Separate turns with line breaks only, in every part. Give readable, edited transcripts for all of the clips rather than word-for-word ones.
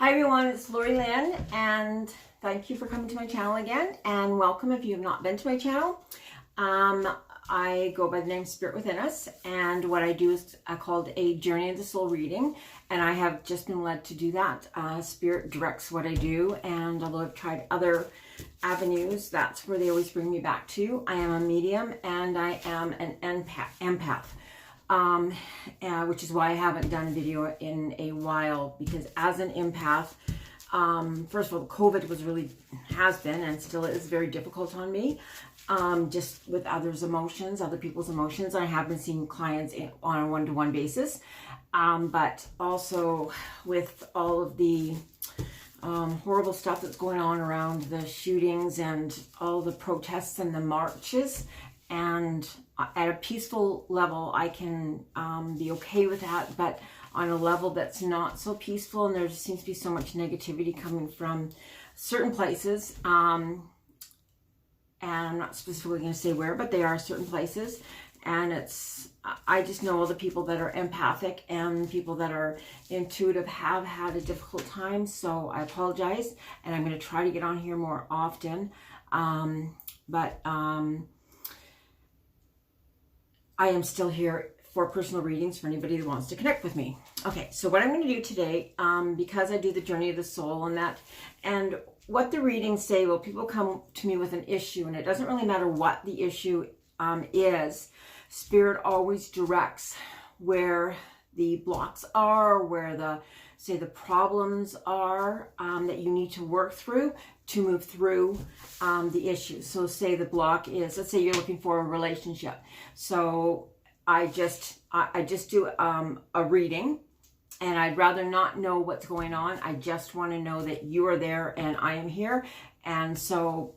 Hi everyone, it's Lori-Lynn, and thank you for coming to my channel again, and welcome if you have not been to my channel. I go by the name Spirit Within Us, and what I do is called a Journey of the Soul reading, and I have just been led to do that. Spirit directs what I do, and although I've tried other avenues, that's where they always bring me back to. I am a medium, and I am an empath. Which is why I haven't done a video in a while, because as an empath, first of all, COVID has been and still is very difficult on me, just with other people's emotions. I have been seeing clients on a one-to-one basis, but also with all of the horrible stuff that's going on around the shootings and all the protests and the marches. And at a peaceful level, I can be okay with that, but on a level that's not so peaceful, and there just seems to be so much negativity coming from certain places, and I'm not specifically going to say where, but they are certain places, and I just know all the people that are empathic and people that are intuitive have had a difficult time, so I apologize, and I'm going to try to get on here more often, I am still here for personal readings for anybody that wants to connect with me. Okay, so what I'm going to do today, because I do the Journey of the Soul and what the readings say, well, people come to me with an issue, and it doesn't really matter what the issue is. Spirit always directs where the blocks are, where the problems are that you need to work through to move through the issues. So say the block is, let's say you're looking for a relationship. So I just do a reading, and I'd rather not know what's going on. I just want to know that you are there and I am here. And so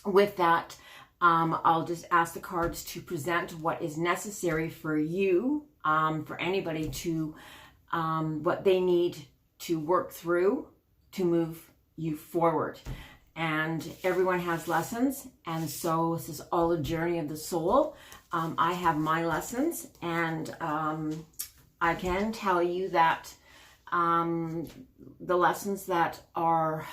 with that, I'll just ask the cards to present what is necessary for you, for anybody to what they need to work through to move you forward. And everyone has lessons, and so this is all a journey of the soul. I have my lessons, and I can tell you that the lessons that are,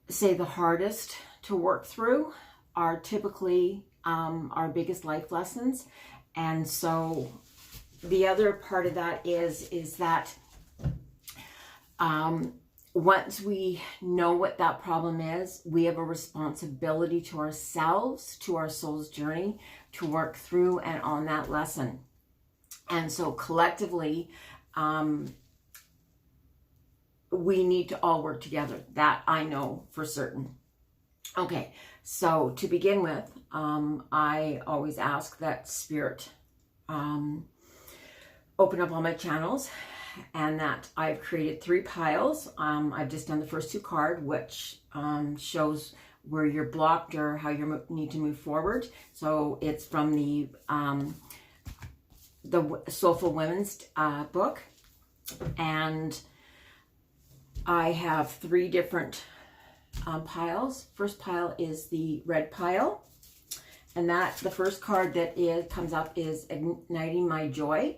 say, the hardest to work through are typically our biggest life lessons. And so the other part of that is that once we know what that problem is, we have a responsibility to ourselves, to our soul's journey, to work through and on that lesson. And so collectively, we need to all work together. That I know for certain. Okay, so to begin with, I always ask that Spirit open up all my channels, and that I've created 3 piles. I've just done the first 2 cards, which shows where you're blocked or how you need to move forward. So it's from the Soulful Women's book, and I have 3 different piles. First pile is the red pile, and the first card that comes up is Igniting My Joy.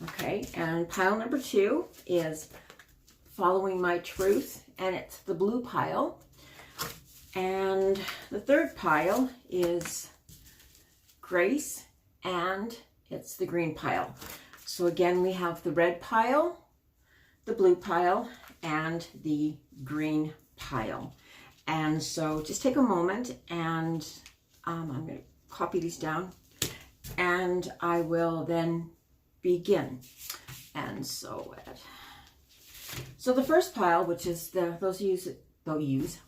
Okay, and pile number 2 is Following My Truth, and it's the blue pile. And the third pile is Grace, and it's the green pile. So again, we have the red pile, the blue pile, and the green pile. And so just take a moment, and I'm going to copy these down, and I will then begin. And so the first pile, which is those of you that use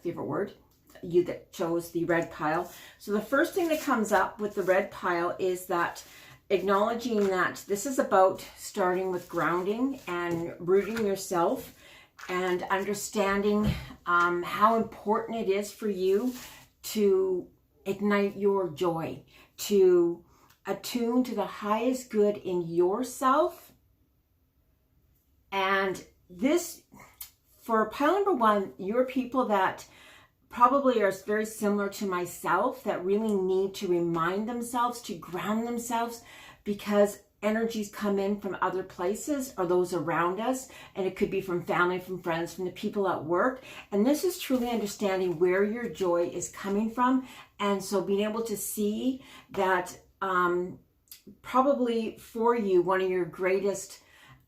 favorite word, you that chose the red pile. So the first thing that comes up with the red pile is that acknowledging that this is about starting with grounding and rooting yourself and understanding how important it is for you to ignite your joy, to attune to the highest good in yourself. And this, for pile number 1, you're people that probably are very similar to myself, that really need to remind themselves to ground themselves, because energies come in from other places or those around us, and it could be from family, from friends, from the people at work. And this is truly understanding where your joy is coming from. And so being able to see that probably for you, one of your greatest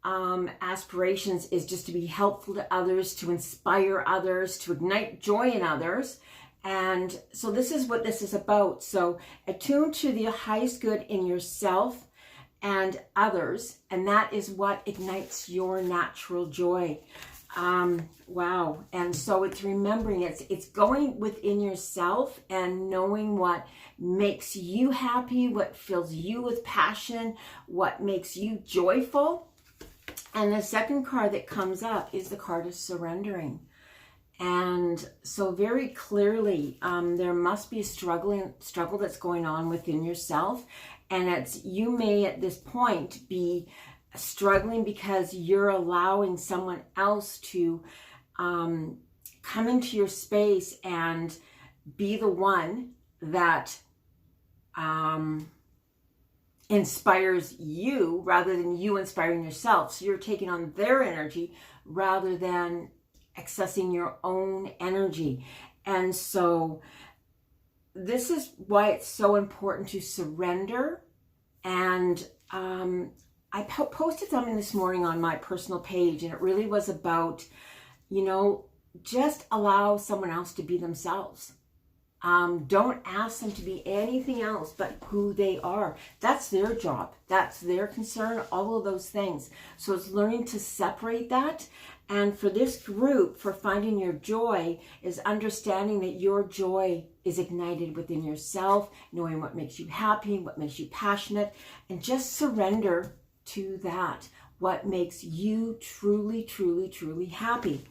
aspirations is just to be helpful to others, to inspire others, to ignite joy in others. And so this is what this is about. So attune to the highest good in yourself and others, and that is what ignites your natural joy. Wow. And so it's remembering, it's going within yourself and knowing what makes you happy, what fills you with passion, what makes you joyful. And the second card that comes up is the card of surrendering. And so very clearly, there must be a struggle that's going on within yourself. And you may at this point be struggling because you're allowing someone else to come into your space and be the one that inspires you rather than you inspiring yourself. So you're taking on their energy rather than accessing your own energy. And so this is why it's so important to surrender. And I posted something this morning on my personal page, and it really was about, just allow someone else to be themselves. Don't ask them to be anything else but who they are. That's their job. That's their concern, all of those things. So it's learning to separate that. And for this group, for finding your joy, is understanding that your joy is ignited within yourself, knowing what makes you happy, what makes you passionate, and just surrender to that, what makes you truly, truly, truly happy,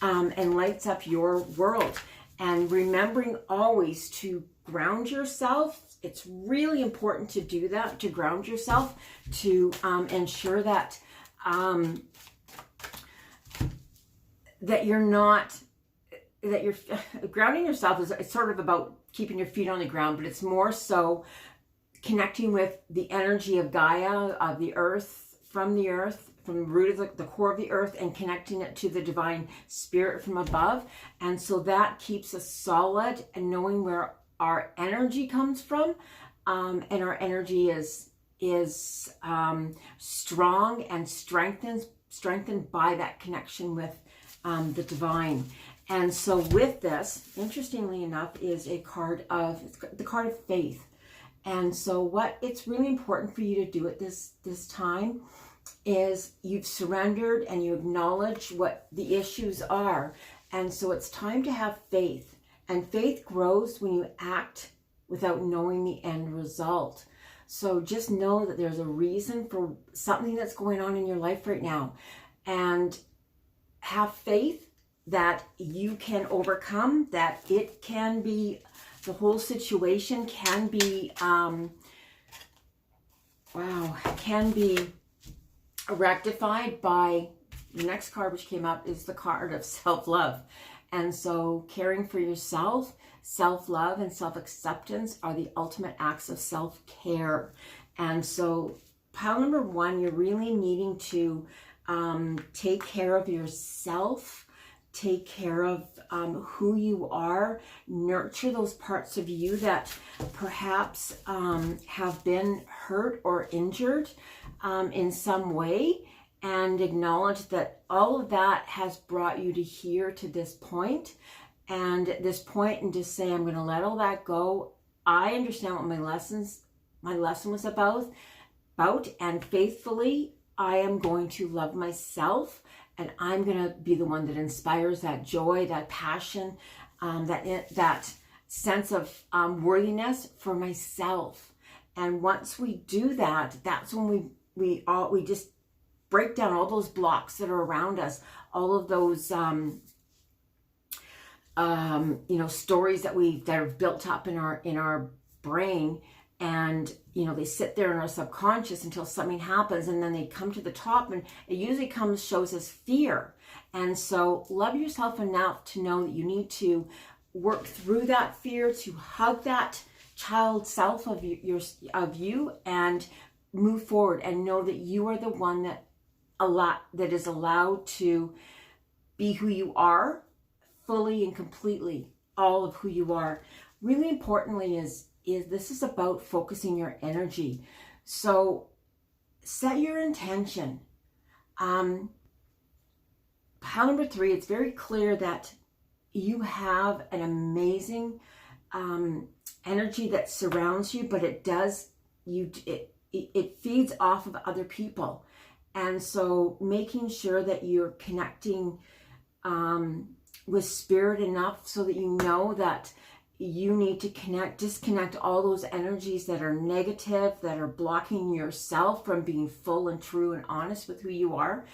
and lights up your world. And remembering always to ground yourself. It's really important to do that, to ground yourself, to ensure that that you're grounding yourself is it's sort of about keeping your feet on the ground, but it's more so connecting with the energy of Gaia, of the earth, from the root of the core of the earth, and connecting it to the divine spirit from above. And so that keeps us solid and knowing where our energy comes from. And our energy is strong and strengthened by that connection with the divine. And so with this, interestingly enough, is the card of faith. And so what it's really important for you to do at this time is you've surrendered and you acknowledge what the issues are. And so it's time to have faith. And faith grows when you act without knowing the end result. So just know that there's a reason for something that's going on in your life right now. And have faith that you can overcome, that it can be, the whole situation can be, can be rectified by the next card which came up is the card of self-love. And so caring for yourself, self-love and self-acceptance are the ultimate acts of self-care. And so pile number one, you're really needing to take care of yourself, take care of who you are, nurture those parts of you that perhaps have been hurt or injured in some way, and acknowledge that all of that has brought you to here, to this point. And at this point, and just say, I'm going to let all that go. I understand what my lesson was about, and faithfully, I am going to love myself, and I'm going to be the one that inspires that joy, that passion, that sense of worthiness for myself. And once we do that, that's when we just break down all those blocks that are around us, all of those stories that are built up in our brain. And, they sit there in our subconscious until something happens, and then they come to the top, and it usually shows us fear. And so love yourself enough to know that you need to work through that fear, to hug that child self of you, and move forward and know that you are the one that is allowed to be who you are, fully and completely, all of who you are. Really importantly is this is about focusing your energy. So set your intention. Pile number 3, it's very clear that you have an amazing energy that surrounds you, but it feeds off of other people. And so making sure that you're connecting with spirit enough so that you know that you need to disconnect all those energies that are negative, that are blocking yourself from being full and true and honest with who you are,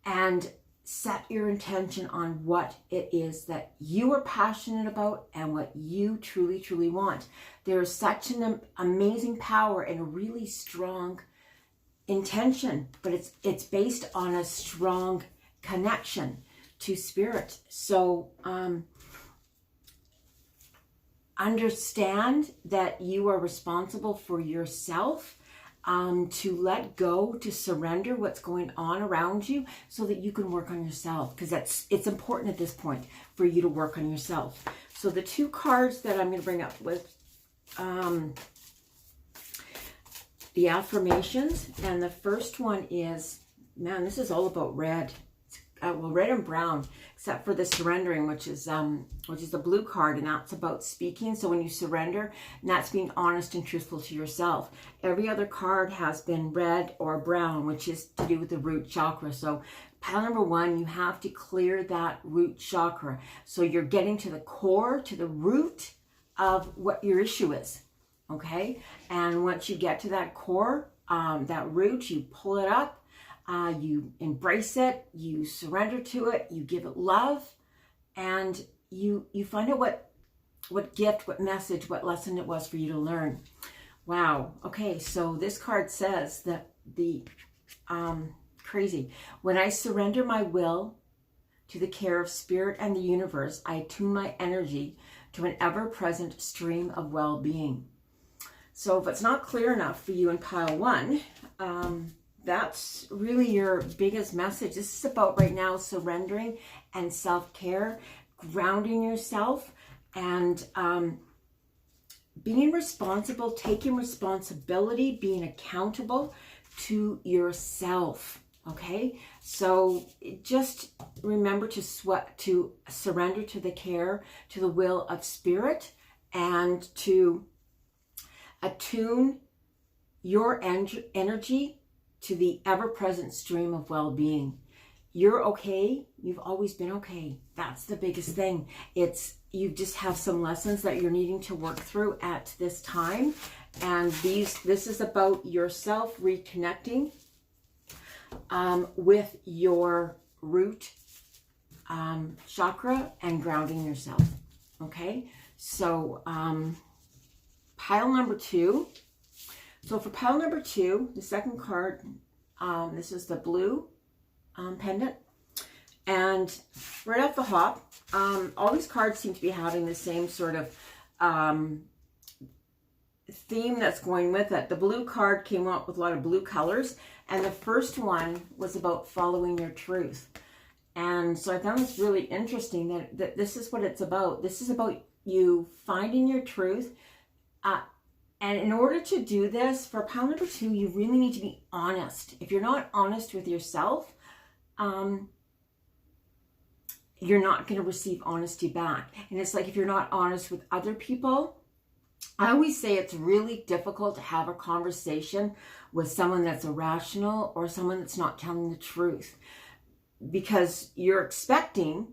and set your intention on what it is that you are passionate about and what you truly, truly want. There is such an amazing power and a really strong intention, but it's based on a strong connection to spirit. So understand that you are responsible for yourself, to let go, to surrender what's going on around you so that you can work on yourself, because it's important at this point for you to work on yourself. So the 2 cards that I'm going to bring up with the affirmations, and the first one is, man, this is all about red. Well, red and brown, except for the surrendering, which is the blue card, and that's about speaking. So when you surrender, and that's being honest and truthful to yourself. Every other card has been red or brown, which is to do with the root chakra. So pile number 1, you have to clear that root chakra. So you're getting to the core, to the root of what your issue is. Okay, and once you get to that core, that root, you pull it up. You embrace it, you surrender to it, you give it love, and you find out what gift, what message, what lesson it was for you to learn. Wow. Okay, so this card says that crazy. When I surrender my will to the care of spirit and the universe, I attune my energy to an ever-present stream of well-being. So if it's not clear enough for you in pile 1, that's really your biggest message. This is about right now surrendering and self-care, grounding yourself, and being responsible, taking responsibility, being accountable to yourself. Okay, so just remember to surrender to the care, to the will of spirit, and to attune your energy to the ever-present stream of well-being. You're okay. You've always been okay. That's the biggest thing. You just have some lessons that you're needing to work through at this time. And this is about yourself reconnecting with your root chakra and grounding yourself. Okay? So pile number 2. So for pile number 2, the second card, this is the blue pendant. And right off the hop, all these cards seem to be having the same sort of theme that's going with it. The blue card came up with a lot of blue colors, and the first one was about following your truth. And so I found this really interesting that this is what it's about. This is about you finding your truth. And in order to do this, for pile number 2, you really need to be honest. If you're not honest with yourself, you're not going to receive honesty back. And it's like if you're not honest with other people, I always say it's really difficult to have a conversation with someone that's irrational or someone that's not telling the truth, because you're expecting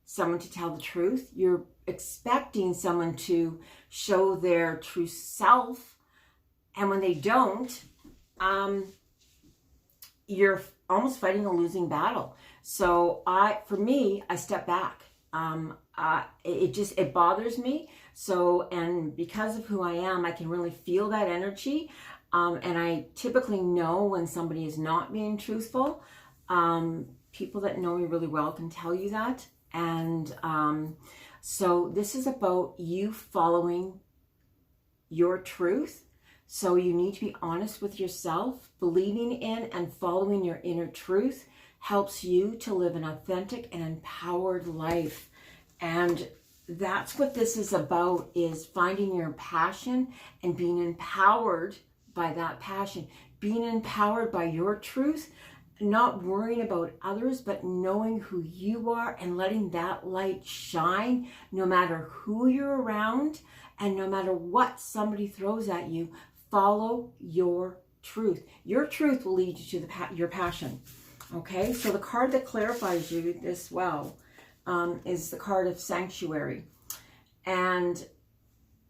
someone to tell the truth. You're expecting someone to show their true self, and when they don't, you're almost fighting a losing battle. So for me, I step back. It bothers me. So, and because of who I am, I can really feel that energy. And I typically know when somebody is not being truthful. People that know me really well can tell you that. And so this is about you following your truth So you need to be honest with yourself. Believing in and following your inner truth helps you to live an authentic and empowered life. And that's what this is about, is finding your passion and being empowered by that passion. Being empowered by your truth, not worrying about others, but knowing who you are and letting that light shine no matter who you're around and no matter what somebody throws at you. Follow your truth. Your truth will lead you to your passion. Okay, so the card that clarifies you this well is the card of Sanctuary. And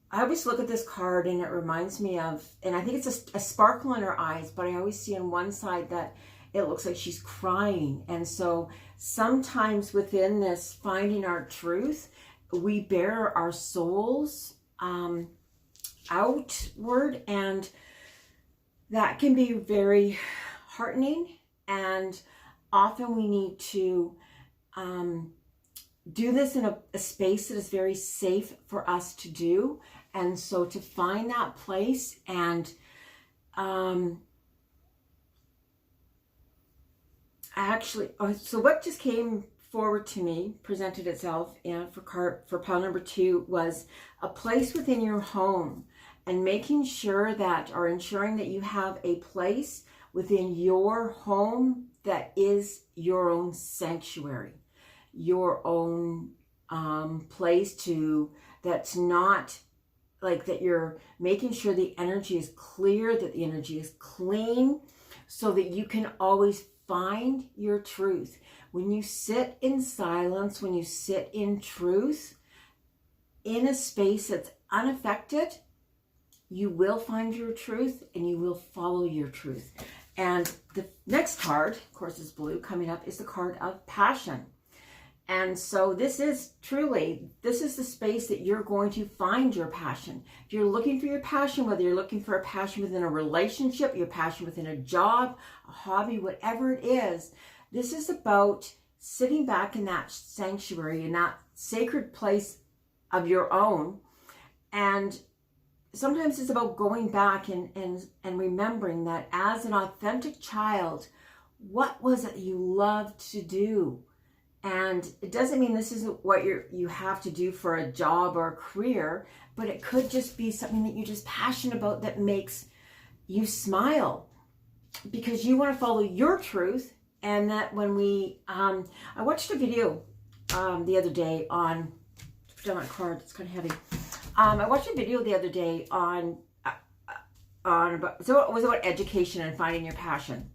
I always look at this card and it reminds me of, and I think it's a sparkle in her eyes, but I always see on one side that it looks like she's crying. And so sometimes within this finding our truth, we bear our souls outward, and that can be very heartening. And often we need to do this in a space that is very safe for us to do. And so to find that place and so what just came forward to me, presented itself for pile number 2, was a place within your home, and making sure that, or ensuring that you have a place within your home that is your own sanctuary, your own place that's not like that. You're making sure the energy is clear, that the energy is clean, so that you can always find your truth. When you sit in silence, when you sit in truth, in a space that's unaffected, you will find your truth and you will follow your truth. And the next card, of course, is blue, coming up, is the card of Passion. And so this is the space that you're going to find your passion. If you're looking for your passion, whether you're looking for a passion within a relationship, your passion within a job, a hobby, whatever it is, this is about sitting back in that sanctuary, in that sacred place of your own. And sometimes it's about going back and remembering that as an authentic child, what was it you loved to do? And it doesn't mean this isn't what you have to do for a job or a career, but it could just be something that you're just passionate about that makes you smile because you want to follow your truth. And that when I watched a video the other day on, put down that card, it's kind of heavy. I watched a video the other day on so it was about education and finding your passion.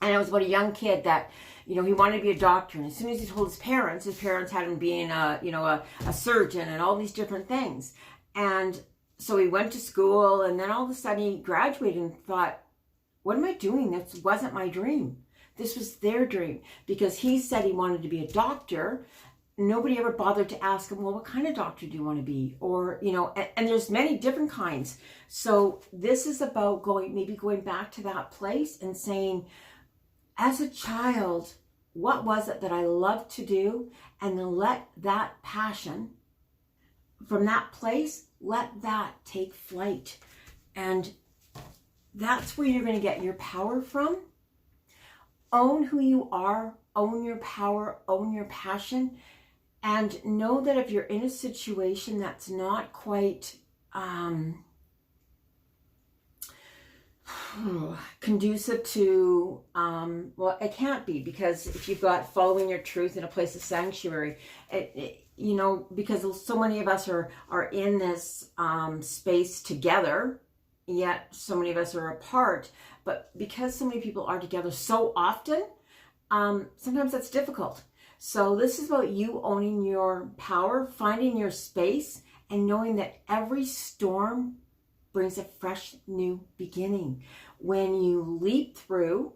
And it was about a young kid that, he wanted to be a doctor. And as soon as he told his parents had him being a surgeon and all these different things. And so he went to school, and then all of a sudden he graduated and thought, what am I doing? This wasn't my dream. This was their dream, because he said he wanted to be a doctor. Nobody ever bothered to ask him, well, what kind of doctor do you want to be? Or, and there's many different kinds. So this is about going back to that place and saying, as a child, what was it that I loved to do? And then let that passion from that place, let that take flight. And that's where you're going to get your power from. Own who you are, own your power, own your passion, and know that if you're in a situation that's not quite conducive to, well, it can't be, because if you've got following your truth in a place of sanctuary, because so many of us are in this space together, yet so many of us are apart. But because so many people are together so often, sometimes that's difficult. So this is about you owning your power, finding your space, and knowing that every storm brings a fresh new beginning. When you leap through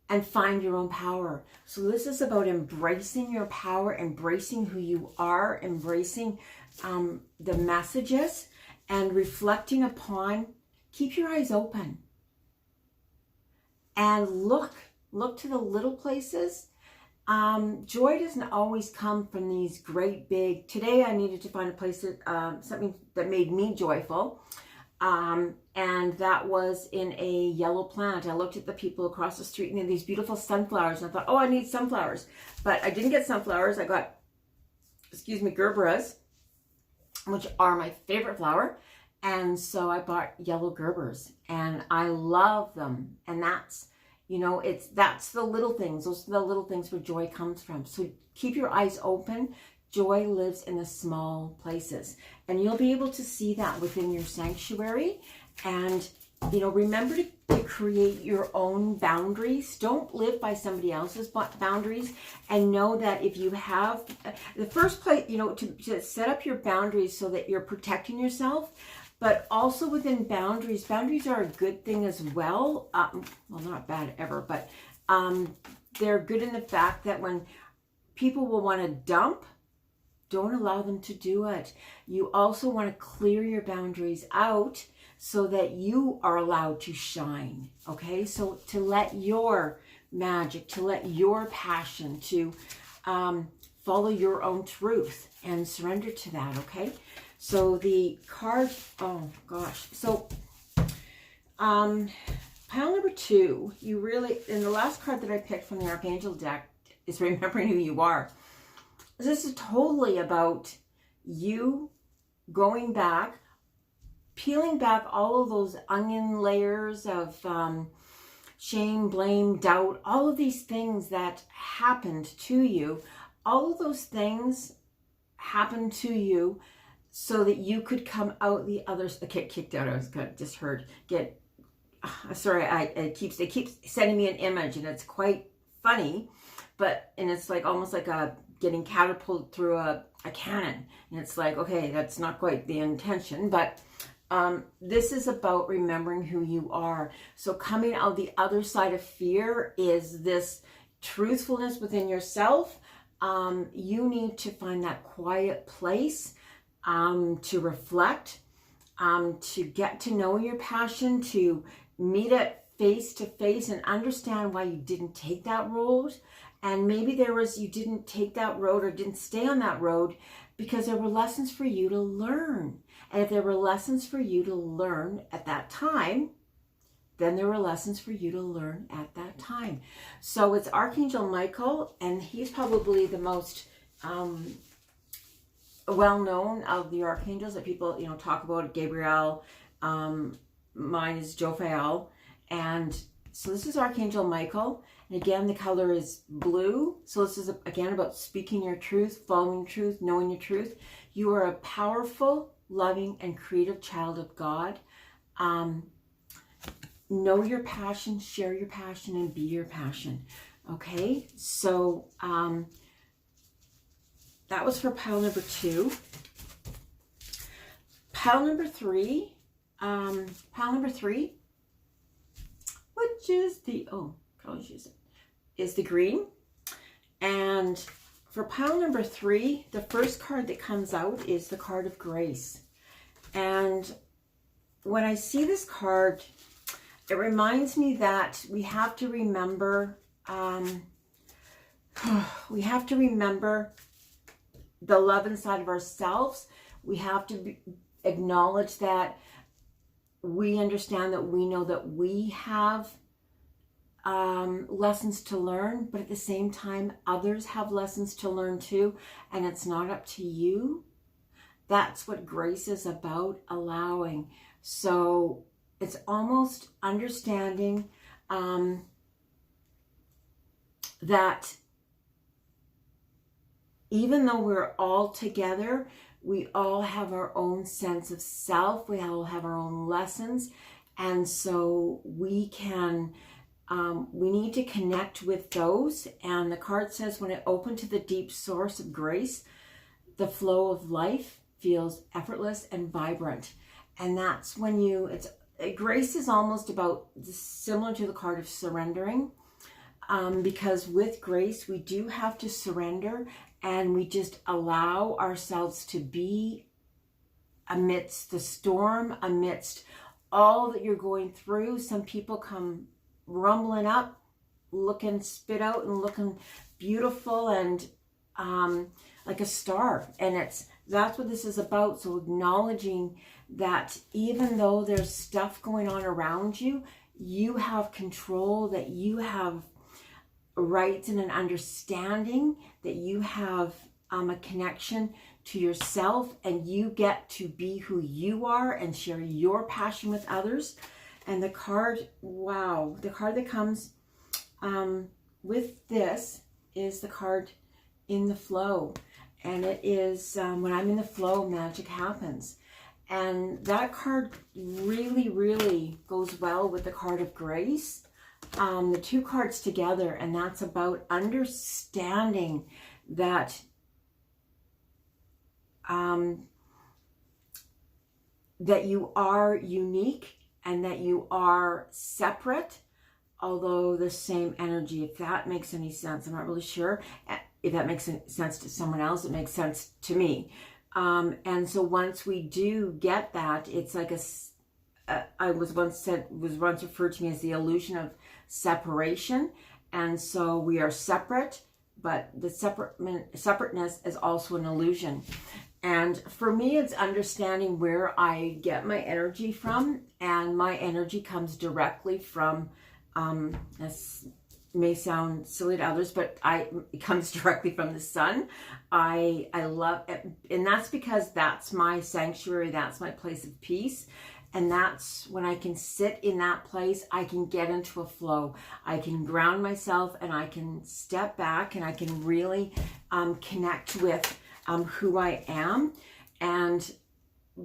and find your own power. So this is about embracing your power, embracing who you are, embracing the messages, and reflecting upon, keep your eyes open. And look to the little places. Joy doesn't always come from these great big, today I needed to find a place that, something that made me joyful. And that was in a yellow plant. I looked at the people across the street and they had these beautiful sunflowers. And I thought, oh, I need sunflowers. But I didn't get sunflowers. I got, gerberas, which are my favorite flower. And so I bought yellow gerbers and I love them. And that's, you know, that's the little things. Those are the little things where joy comes from. So keep your eyes open. Joy lives in the small places. And you'll be able to see that within your sanctuary. And, you know, remember to create your own boundaries. Don't live by somebody else's boundaries. And know that if you have, the first place, you know, to set up your boundaries so that you're protecting yourself. But also within boundaries, boundaries are a good thing as well. Well, not bad ever, but they're good in the fact that when people will want to dump, don't allow them to do it. You also want to clear your boundaries out so that you are allowed to shine, okay? So to let your magic, to let your passion, to follow your own truth and surrender to that, okay? So the card, oh gosh. So pile number 2, you really, and the last card that I picked from the Archangel deck is remembering who you are. This is totally about you going back, peeling back all of those onion layers of shame, blame, doubt, all of these things that happened to you. All of those things happened to you so that you could come out the other, get kicked out. I was just heard, sorry, they keep sending me an image and it's quite funny, and it's like almost like getting catapulted through a cannon. And it's like, okay, that's not quite the intention, but this is about remembering who you are. So coming out the other side of fear is this truthfulness within yourself. You need to find that quiet place to reflect, to get to know your passion, to meet it face to face and understand why you didn't take that road. And maybe you didn't take that road or didn't stay on that road because there were lessons for you to learn. And if there were lessons for you to learn at that time, then there were lessons for you to learn at that time. So it's Archangel Michael, and he's probably the most well-known of the archangels that people, you know, talk about. Gabriel, mine is Jophiel. And so this is Archangel Michael. And again, the color is blue. So this is, again, about speaking your truth, following your truth, knowing your truth. You are a powerful, loving, and creative child of God. Know your passion, share your passion, and be your passion. Okay? So that was for pile number 2. Pile number 3. Which is the, is the green. And for pile number 3, the first card that comes out is the card of grace. And when I see this card, it reminds me that we have to remember, the love inside of ourselves. We have to acknowledge that we understand, that we know that we have lessons to learn, but at the same time, others have lessons to learn too, and it's not up to you. That's what grace is about, allowing. So it's almost understanding that even though we're all together, we all have our own sense of self. We all have our own lessons. And so we can, we need to connect with those. And the card says, when I open to the deep source of grace, the flow of life feels effortless and vibrant. And that's when grace is almost about, similar to the card of surrendering. Because with grace, we do have to surrender, and we just allow ourselves to be amidst the storm, amidst all that you're going through. Some people come rumbling up, looking spit out and looking beautiful and like a star. And that's what this is about. So acknowledging that even though there's stuff going on around you, you have control, that you have rights and an understanding, that you have a connection to yourself, and you get to be who you are and share your passion with others. And the card, wow, the card that comes with this is the card in the flow. And it is, when I'm in the flow, magic happens. And that card really, really goes well with the card of grace. The two cards together, and that's about understanding that that you are unique and that you are separate, although the same energy, if that makes any sense. I'm not really sure if that makes sense to someone else. It makes sense to me. And so once we do get that, it's like I was once referred to me as the illusion of separation. And so we are separate, but the separateness is also an illusion. And for me, it's understanding where I get my energy from. And my energy comes directly from, this may sound silly to others, but it comes directly from the sun. I love it. And that's because that's my sanctuary. That's my place of peace. And that's when I can sit in that place, I can get into a flow. I can ground myself, and I can step back, and I can really connect with who I am. And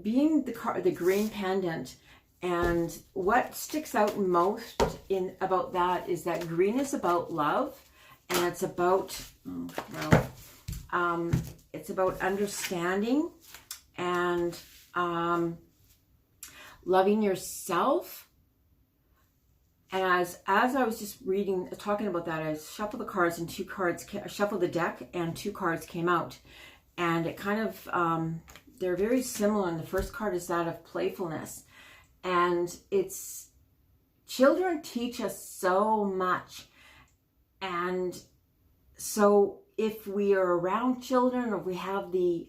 being the green pendant, and what sticks out most about that is that green is about love, and it's about, it's about understanding and loving yourself. And as I was just talking about that, I shuffled the cards, and I shuffled the deck, and two cards came out. And it kind of, they're very similar. And the first card is that of playfulness. And children teach us so much. And so if we are around children, or we have the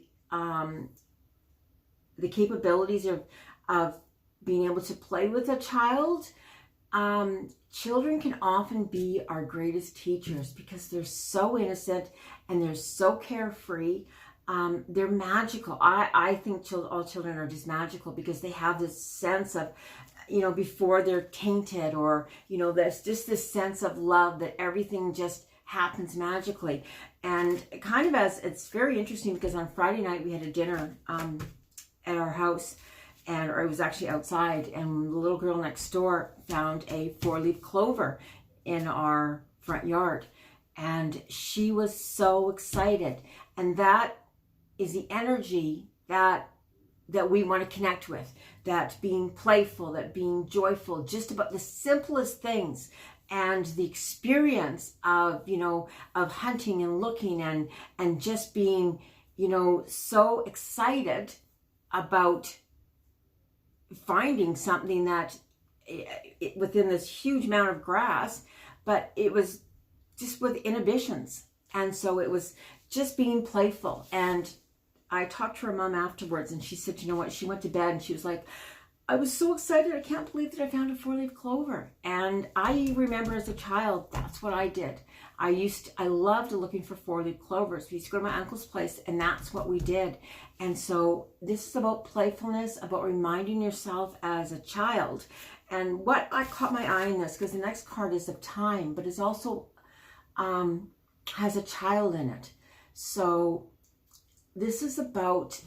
capabilities of being able to play with a child, children can often be our greatest teachers, because they're so innocent and they're so carefree. They're magical. I think all children are just magical, because they have this sense of, before they're tainted, or, there's just this sense of love, that everything just happens magically. And kind of it's very interesting, because on Friday night we had a dinner at our house, or it was actually outside, and the little girl next door found a 4-leaf clover in our front yard, and she was so excited. And that is the energy that we want to connect with, that being playful, that being joyful, just about the simplest things, and the experience of, of hunting and looking and just being, so excited about finding something that within this huge amount of grass, but it was just with inhibitions. And so it was just being playful. And I talked to her mom afterwards, and she said, you know what, she went to bed and she was like, I was so excited, I can't believe that I found a 4-leaf clover. And I remember as a child, that's what I did. I loved looking for 4-leaf clovers. We used to go to my uncle's place, and that's what we did. And so this is about playfulness, about reminding yourself as a child. And what I caught my eye in this, because the next card is of time, but it's also has a child in it. So this is about,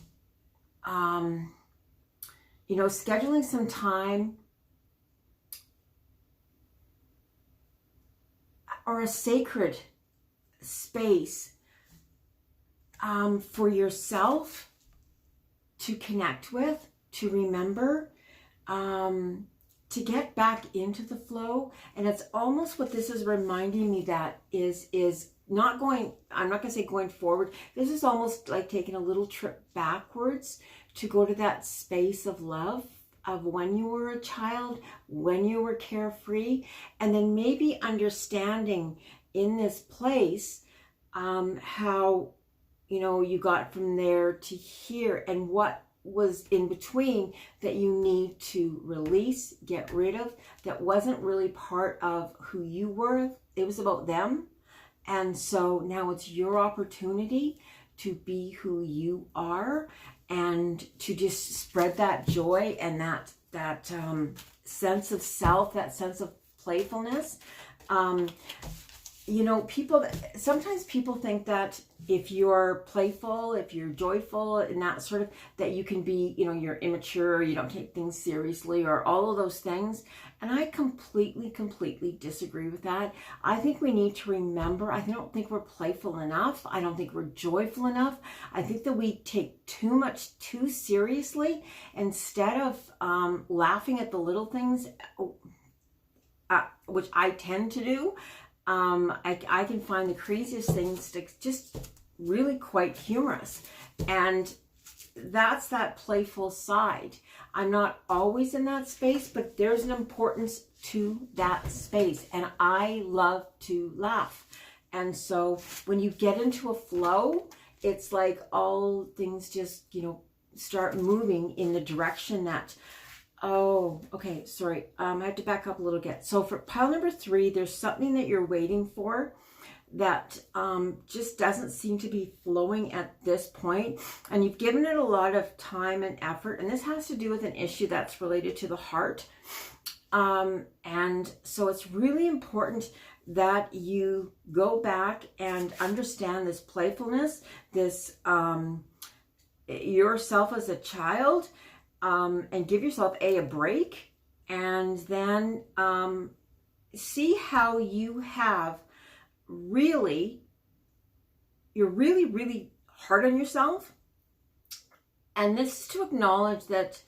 scheduling some time, or a sacred space for yourself to connect with, to remember, to get back into the flow. And it's almost what this is reminding me that is not going, I'm not going to say going forward. This is almost like taking a little trip backwards to go to that space of love, of when you were a child, when you were carefree, and then maybe understanding in this place how you got from there to here, and what was in between that you need to release, get rid of, that wasn't really part of who you were. It was about them. And so now it's your opportunity to be who you are and to just spread that joy and that sense of self, that sense of playfulness. Sometimes people think that if you're playful, if you're joyful and that sort of, that you can be, you're immature, you don't take things seriously, or all of those things. And I completely disagree with that. I think we need to remember, I don't think we're playful enough. I don't think we're joyful enough. I think that we take too much too seriously instead of laughing at the little things, which I tend to do. I can find the craziest things to just really quite humorous. And that's that playful side. I'm not always in that space, but there's an importance to that space. And I love to laugh. And so when you get into a flow, it's like all things just, start moving in the direction that, oh, okay, sorry. I have to back up a little bit. So for pile number 3, there's something that you're waiting for that just doesn't seem to be flowing at this point. And you've given it a lot of time and effort. And this has to do with an issue that's related to the heart. And so it's really important that you go back and understand this playfulness, this yourself as a child, and give yourself a break, and then see how you have you're really hard on yourself. And this is to acknowledge that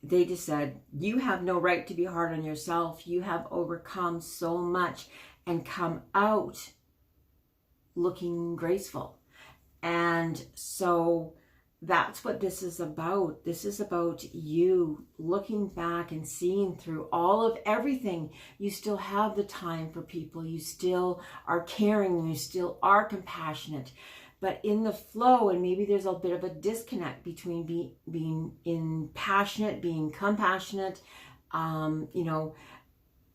they just said, you have no right to be hard on yourself. You have overcome so much and come out looking graceful. And so that's what this is about. This is about you looking back and seeing through all of everything. You still have the time for people. You still are caring. You still are compassionate. But in the flow, and maybe there's a bit of a disconnect between being passionate, being compassionate,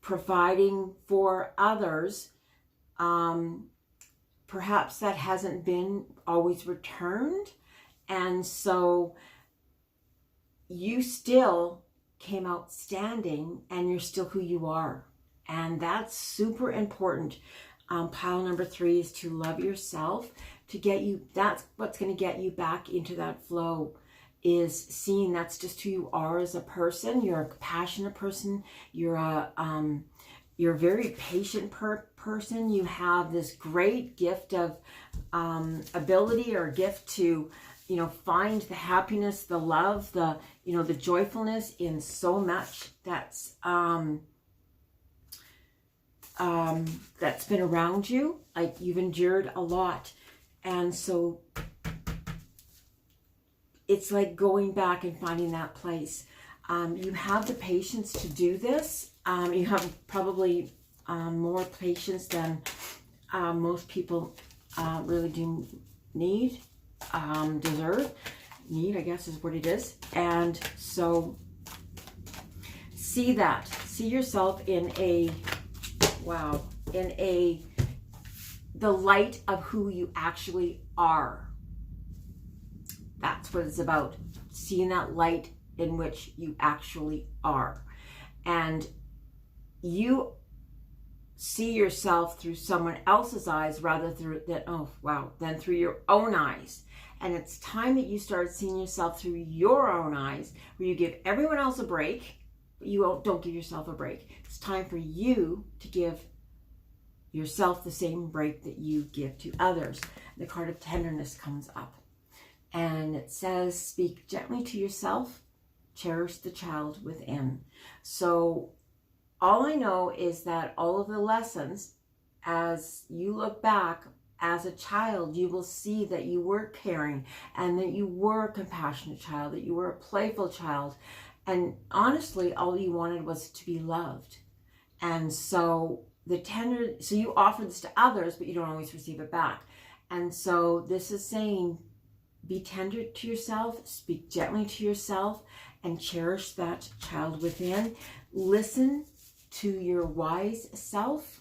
providing for others. Perhaps that hasn't been always returned. And so you still came out standing and you're still who you are. And that's super important. Pile number 3 is to love yourself, to get you, that's what's going to get you back into that flow, is seeing that's just who you are as a person. You're a compassionate person. You're a very patient person. You have this great gift of ability or gift to, find the happiness, the love, the joyfulness in so much that's been around you. Like, you've endured a lot. And so it's like going back and finding that place. You have the patience to do this. You have probably more patience than most people really do need, deserve. Need, I guess, is what it is. And so see yourself in the light of who you actually are. That's what it's about. Seeing that light in which you actually are. And you see yourself through someone else's eyes rather than through your own eyes. And it's time that you start seeing yourself through your own eyes, where you give everyone else a break, but you don't give yourself a break. It's time for you to give yourself the same break that you give to others. The card of tenderness comes up. And it says, speak gently to yourself, cherish the child within. So all I know is that all of the lessons, as you look back as a child, you will see that you were caring and that you were a compassionate child, that you were a playful child. And honestly, all you wanted was to be loved. And so so you offer this to others, but you don't always receive it back. And so this is saying, be tender to yourself, speak gently to yourself, and cherish that child within. Listen to your wise self.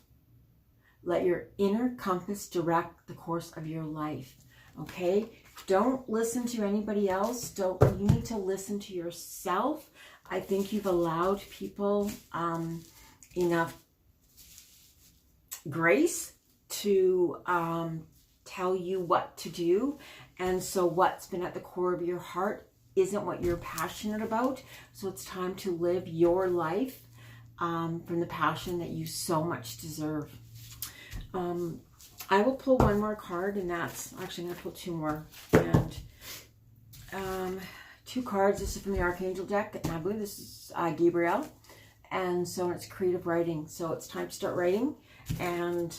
Let your inner compass direct the course of your life. Okay? Don't listen to anybody else. You need to listen to yourself. I think you've allowed people enough grace to tell you what to do. And so what's been at the core of your heart isn't what you're passionate about. So it's time to live your life from the passion that you so much deserve. I will pull one more card, and that's actually, I'm going to pull two more. And two cards. This is from the Archangel deck, and I believe this is Gabriel. And so it's creative writing. So it's time to start writing, and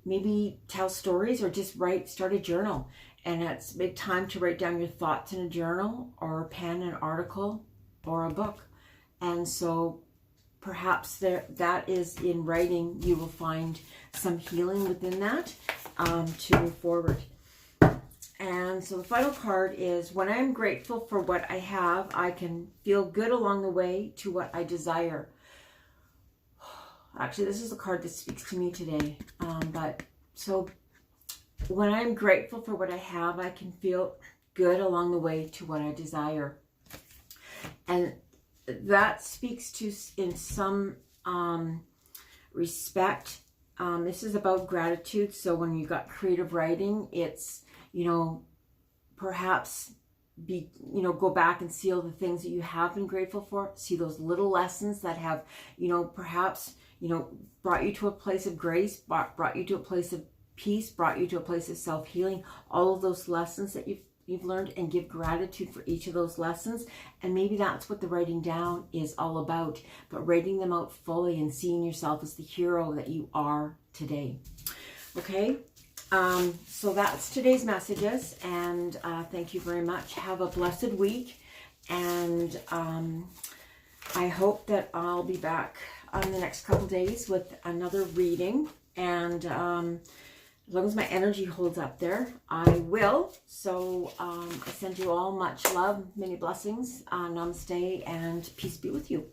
maybe tell stories, or just start a journal. And it's a big time to write down your thoughts in a journal, or pen an article, or a book. And so perhaps that is in writing, you will find some healing within that to move forward. And so the final card is, when I am grateful for what I have, I can feel good along the way to what I desire. Actually, this is the card that speaks to me today. So when I'm grateful for what I have, I can feel good along the way to what I desire. And that speaks to, in some respect, this is about gratitude. So when you got creative writing, it's, perhaps go back and see all the things that you have been grateful for. See those little lessons that have, perhaps, brought you to a place of grace, brought you to a place of peace, brought you to a place of self-healing. All of those lessons that you've learned, and give gratitude for each of those lessons. And maybe that's what the writing down is all about, but writing them out fully and seeing yourself as the hero that you are today. Okay, so that's today's messages, and thank you very much. Have a blessed week, and I hope that I'll be back on the next couple days with another reading, and as long as my energy holds up there, I will. So I send you all much love, many blessings. Namaste, and peace be with you.